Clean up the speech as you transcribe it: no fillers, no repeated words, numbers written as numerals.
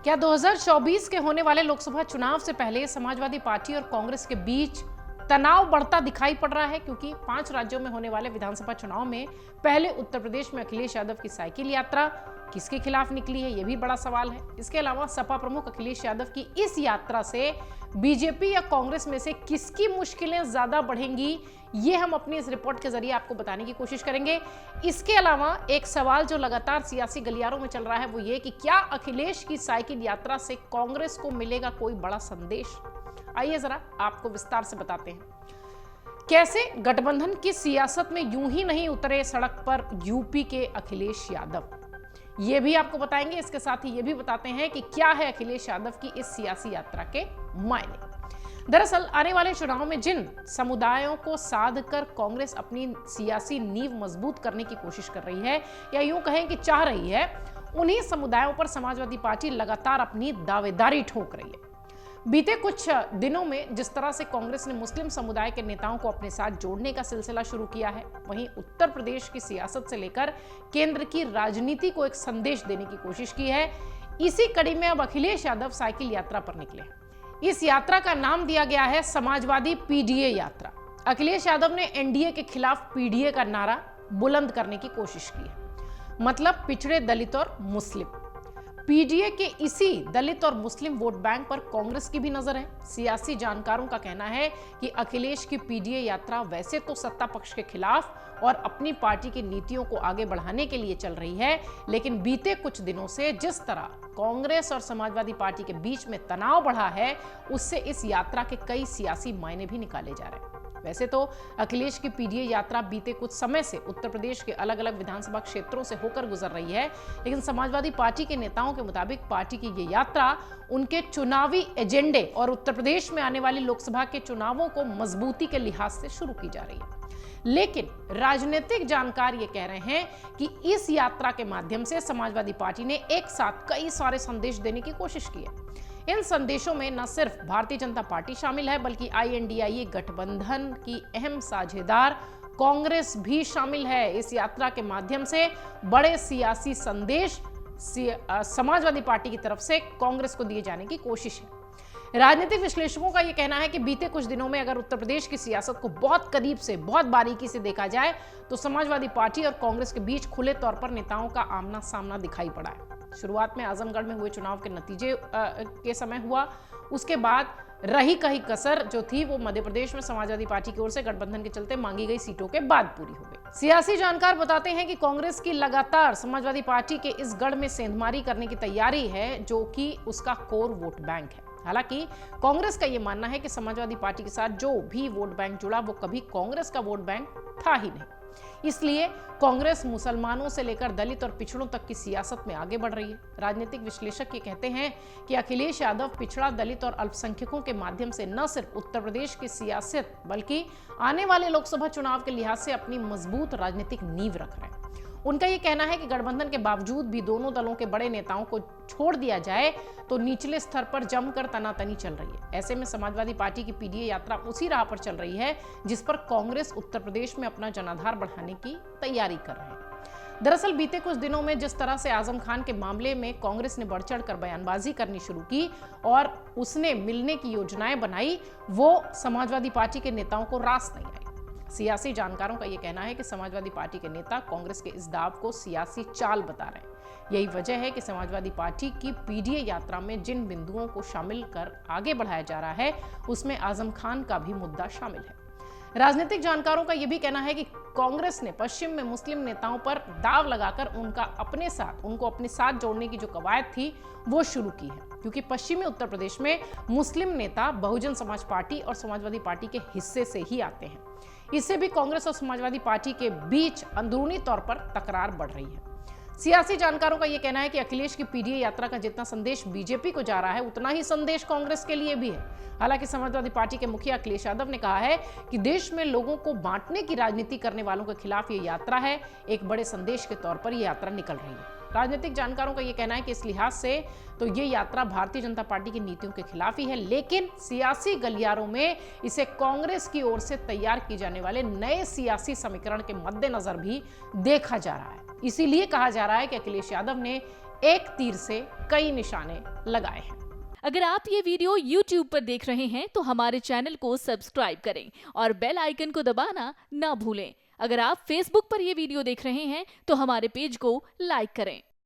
क्या 2024 के होने वाले लोकसभा चुनाव से पहले समाजवादी पार्टी और कांग्रेस के बीच तनाव बढ़ता दिखाई पड़ रहा है? क्योंकि 5 राज्यों में होने वाले विधानसभा चुनाव में पहले उत्तर प्रदेश में अखिलेश यादव की साइकिल यात्रा किसके खिलाफ निकली है, यह भी बड़ा सवाल है। इसके अलावा सपा प्रमुख अखिलेश यादव की इस यात्रा से बीजेपी या कांग्रेस में से किसकी मुश्किलें ज्यादा बढ़ेंगी, ये हम अपनी इस रिपोर्ट के जरिए आपको बताने की कोशिश करेंगे। इसके अलावा एक सवाल जो लगातार सियासी गलियारों में चल रहा है वो ये कि क्या अखिलेश की साइकिल यात्रा से कांग्रेस को मिलेगा कोई बड़ा संदेश? आइए जरा आपको विस्तार से बताते हैं कैसे गठबंधन की सियासत में यूं ही नहीं उतरे सड़क पर यूपी के अखिलेश यादव, ये भी आपको बताएंगे। इसके साथ ही ये भी बताते हैं कि क्या है अखिलेश यादव की इस सियासी यात्रा के मायने। दरअसल आने वाले चुनाव में जिन समुदायों को साध कर कांग्रेस अपनी सियासी नींव मजबूत करने की कोशिश कर रही है या यूं कहें कि चाह रही है, उन्हीं समुदायों पर समाजवादी पार्टी लगातार अपनी दावेदारी ठोक रही है। बीते कुछ दिनों में जिस तरह से कांग्रेस ने मुस्लिम समुदाय के नेताओं को अपने साथ जोड़ने का सिलसिला शुरू किया है, वहीं उत्तर प्रदेश की सियासत से लेकर केंद्र की राजनीति को एक संदेश देने की कोशिश की है। इसी कड़ी में अब अखिलेश यादव साइकिल यात्रा पर निकले। इस यात्रा का नाम दिया गया है समाजवादी पीडीए यात्रा। अखिलेश यादव ने एनडीए के खिलाफ पीडीए का नारा बुलंद करने की कोशिश की है, मतलब पिछड़े दलित और मुस्लिम। पीडीए के इसी दलित और मुस्लिम वोट बैंक पर कांग्रेस की भी नजर है। सियासी जानकारों का कहना है कि अखिलेश की पीडीए यात्रा वैसे तो सत्ता पक्ष के खिलाफ और अपनी पार्टी की नीतियों को आगे बढ़ाने के लिए चल रही है, लेकिन बीते कुछ दिनों से जिस तरह कांग्रेस और समाजवादी पार्टी के बीच में तनाव बढ़ा है, उससे इस यात्रा के कई सियासी मायने भी निकाले जा रहे हैं। वैसे तो अखिलेश की पीडीए यात्रा बीते कुछ समय से उत्तर प्रदेश के अलग अलग विधानसभा क्षेत्रों से होकर गुजर रही है, लेकिन समाजवादी पार्टी के नेताओं के मुताबिक पार्टी की ये यात्रा उनके चुनावी एजेंडे और उत्तर प्रदेश में आने वाली लोकसभा के चुनावों को मजबूती के लिहाज से शुरू की जा रही है। लेकिन राजनीतिक जानकार ये कह रहे हैं कि इस यात्रा के माध्यम से समाजवादी पार्टी ने एक साथ कई सारे संदेश देने की कोशिश की है। इन संदेशों में न सिर्फ भारतीय जनता पार्टी शामिल है, बल्कि आईएनडीआई गठबंधन की अहम साझेदार कांग्रेस भी शामिल है। इस यात्रा के माध्यम से बड़े सियासी संदेश समाजवादी पार्टी की तरफ से कांग्रेस को दिए जाने की कोशिश है। राजनीतिक विश्लेषकों का यह कहना है कि बीते कुछ दिनों में अगर उत्तर प्रदेश की सियासत को बहुत करीब से, बहुत बारीकी से देखा जाए तो समाजवादी पार्टी और कांग्रेस के बीच खुले तौर पर नेताओं का आमना सामना दिखाई पड़ा है। शुरुआत में आजमगढ़ में हुए चुनाव के नतीजे के समय हुआ, उसके बाद रही कही कसर जो थी वो मध्य प्रदेश में समाजवादी पार्टी की ओर से गठबंधन के चलते मांगी गई सीटों के बाद पूरी हो गई। सियासी जानकार बताते हैं कि कांग्रेस की लगातार समाजवादी पार्टी के इस गढ़ में सेंधमारी करने की तैयारी है, जो कि उसका कोर वोट बैंक है। हालांकि कांग्रेस का यह मानना है कि समाजवादी पार्टी के साथ जो भी वोट बैंक जुड़ा वो कभी कांग्रेस का वोट बैंक था ही नहीं, इसलिए कांग्रेस मुसलमानों से लेकर दलित और पिछड़ों तक की सियासत में आगे बढ़ रही है। राजनीतिक विश्लेषक ये कहते हैं कि अखिलेश यादव पिछड़ा, दलित और अल्पसंख्यकों के माध्यम से न सिर्फ उत्तर प्रदेश की सियासत बल्कि आने वाले लोकसभा चुनाव के लिहाज से अपनी मजबूत राजनीतिक नींव रख रहे हैं। उनका यह कहना है कि गठबंधन के बावजूद भी दोनों दलों के बड़े नेताओं को छोड़ दिया जाए तो निचले स्तर पर जमकर तनातनी चल रही है। ऐसे में समाजवादी पार्टी की पीडीए यात्रा उसी राह पर चल रही है जिस पर कांग्रेस उत्तर प्रदेश में अपना जनाधार बढ़ाने की तैयारी कर रहे हैं। दरअसल बीते कुछ दिनों में जिस तरह से आजम खान के मामले में कांग्रेस ने बढ़ चढ़ कर बयानबाजी करनी शुरू की और उसने मिलने की योजनाएं बनाई, वो समाजवादी पार्टी के नेताओं को रास नहीं आई। सियासी जानकारों का यह कहना है कि समाजवादी पार्टी के नेता कांग्रेस के इस दाव को सियासी चाल बता रहे हैं। यही वजह है कि समाजवादी पार्टी की पीडीए यात्रा में जिन बिंदुओं को शामिल कर आगे बढ़ाया जा रहा है उसमें आजम खान का भी मुद्दा शामिल है। राजनीतिक जानकारों का यह भी कहना है कि कांग्रेस ने पश्चिम में मुस्लिम नेताओं पर दाव लगाकर उनको अपने साथ जोड़ने की जो कवायद थी वो शुरू की है, क्योंकि पश्चिमी उत्तर प्रदेश में मुस्लिम नेता बहुजन समाज पार्टी और समाजवादी पार्टी के हिस्से से ही आते हैं। इससे भी कांग्रेस और समाजवादी पार्टी के बीच अंदरूनी तौर पर तकरार बढ़ रही है। सियासी जानकारों का यह कहना है कि अखिलेश की पीडीए यात्रा का जितना संदेश बीजेपी को जा रहा है उतना ही संदेश कांग्रेस के लिए भी है। हालांकि समाजवादी पार्टी के मुखिया अखिलेश यादव ने कहा है कि देश में लोगों को बांटने की राजनीति करने वालों के खिलाफ ये यात्रा है, एक बड़े संदेश के तौर पर यह यात्रा निकल रही है। राजनीतिक जानकारों का यह कहना है कि इस लिहाज से तो ये यात्रा भारतीय जनता पार्टी की नीतियों के खिलाफ ही है, लेकिन सियासी गलियारों में इसे कांग्रेस की ओर से तैयार किए जाने वाले नए सियासी समीकरण के मद्देनजर भी देखा जा रहा है। इसीलिए कहा जा रहा है कि अखिलेश यादव ने एक तीर से कई निशाने लगाए हैं। अगर आप ये वीडियो YouTube पर देख रहे हैं तो हमारे चैनल को सब्सक्राइब करें और बेल आइकन को दबाना ना भूलें। अगर आप Facebook पर ये वीडियो देख रहे हैं तो हमारे पेज को लाइक करें।